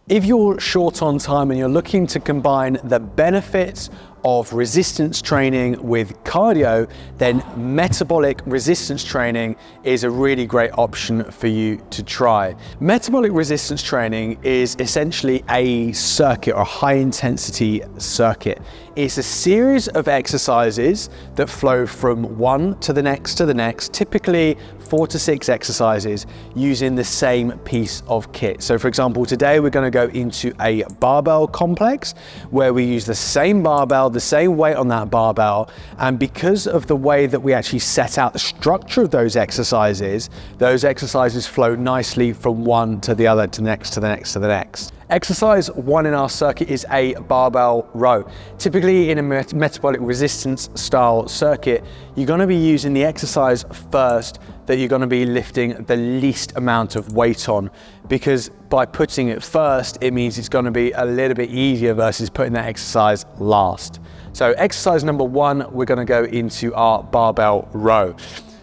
If you're short on time and you're looking to combine the benefits of resistance training with cardio, then metabolic resistance training is a really great option for you to try. Metabolic resistance training is essentially a circuit or a high intensity circuit. It's a series of exercises that flow from one to the next, typically 4 to 6 exercises using the same piece of kit. So for example, today we're going to go into a barbell complex where we use the same barbell, the same weight on that barbell, and because of the way that we actually set out the structure of those exercises flow nicely from one to the other, to the next. Exercise 1 in our circuit is a barbell row. Typically in a metabolic resistance style circuit, you're going to be using the exercise first that you're going to be lifting the least amount of weight on, because by putting it first, it means it's going to be a little bit easier versus putting that exercise last. So exercise number 1, we're going to go into our barbell row.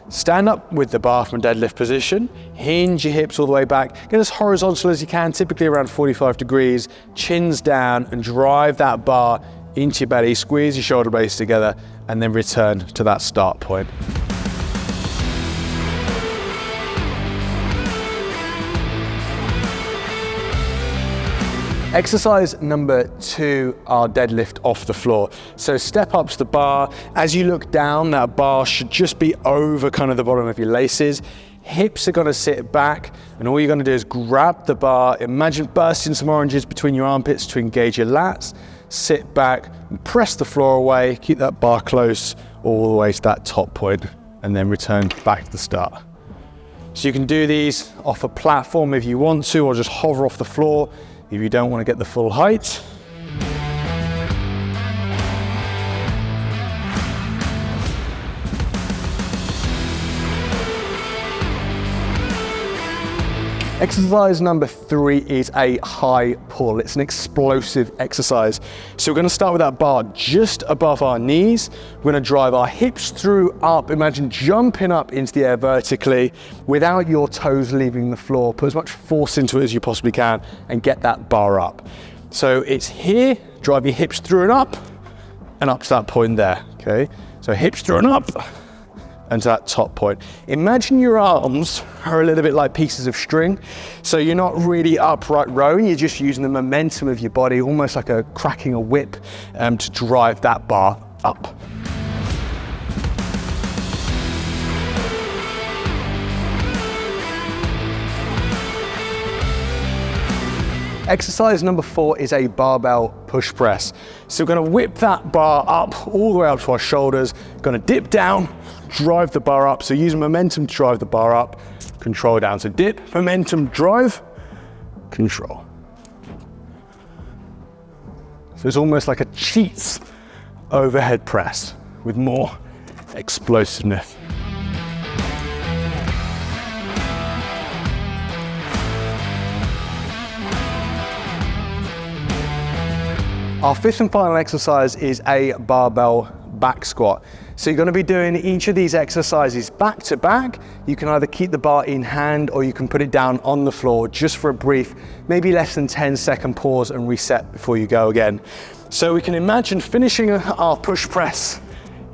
Stand up with the bar from deadlift position, hinge your hips all the way back, get as horizontal as you can, typically around 45 degrees, chins down, and drive that bar into your belly, squeeze your shoulder blades together, and then return to that start point. Exercise number 2, our deadlift off the floor. So step up to the bar. As you look down, that bar should just be over kind of the bottom of your laces. Hips are gonna sit back, and all you're gonna do is grab the bar. Imagine bursting some oranges between your armpits to engage your lats. Sit back and press the floor away. Keep that bar close all the way to that top point, and then return back to the start. So you can do these off a platform if you want to, or just hover off the floor if you don't want to get the full height. Exercise number 3 is a high pull. It's an explosive exercise. So we're going to start with that bar just above our knees. We're going to drive our hips through up. Imagine jumping up into the air vertically without your toes leaving the floor. Put as much force into it as you possibly can and get that bar up. So it's here, drive your hips through and up to that point there, okay? So hips through and up, and to that top point. Imagine your arms are a little bit like pieces of string. So you're not really upright rowing, you're just using the momentum of your body, almost like cracking a whip, to drive that bar up. Exercise number 4 is a barbell push press. So we're going to whip that bar up all the way up to our shoulders, going to dip down, drive the bar up. So use momentum to drive the bar up, control down. So dip, momentum, drive, control. So it's almost like a cheats overhead press with more explosiveness. Our 5th and final exercise is a barbell back squat. So you're going to be doing each of these exercises back to back. You can either keep the bar in hand or you can put it down on the floor just for a brief, maybe less than 10-second pause and reset before you go again. So we can imagine finishing our push press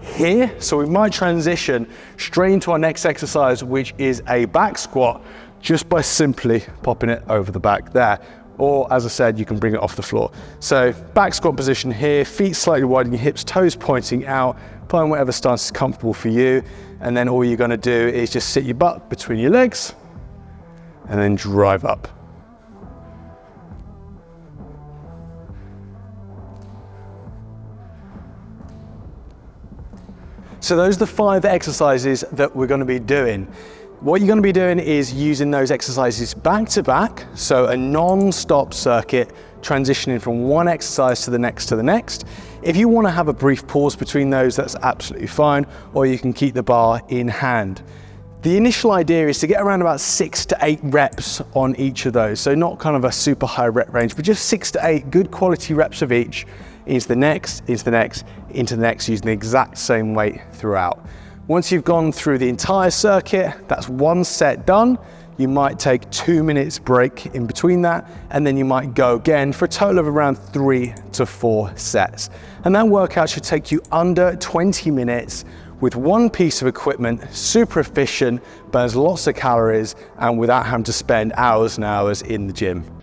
here. So we might transition straight into our next exercise, which is a back squat, just by simply popping it over the back there. Or as I said, you can bring it off the floor. So back squat position here, feet slightly wide in your hips, toes pointing out, find whatever stance is comfortable for you. And then all you're gonna do is just sit your butt between your legs and then drive up. So those are the 5 exercises that we're gonna be doing. What you're going to be doing is using those exercises back to back, so a non-stop circuit, transitioning from one exercise to the next. If you want to have a brief pause between those, that's absolutely fine, or you can keep the bar in hand. The initial idea is to get around about 6 to 8 reps on each of those, so not kind of a super high rep range, but just 6 to 8 good quality reps of each, into the next, into the next, using the exact same weight throughout. Once you've gone through the entire circuit, that's one set done. You might take 2 minutes break in between that, and then you might go again for a total of around 3 to 4 sets. And that workout should take you under 20 minutes with one piece of equipment, super efficient, burns lots of calories, and without having to spend hours and hours in the gym.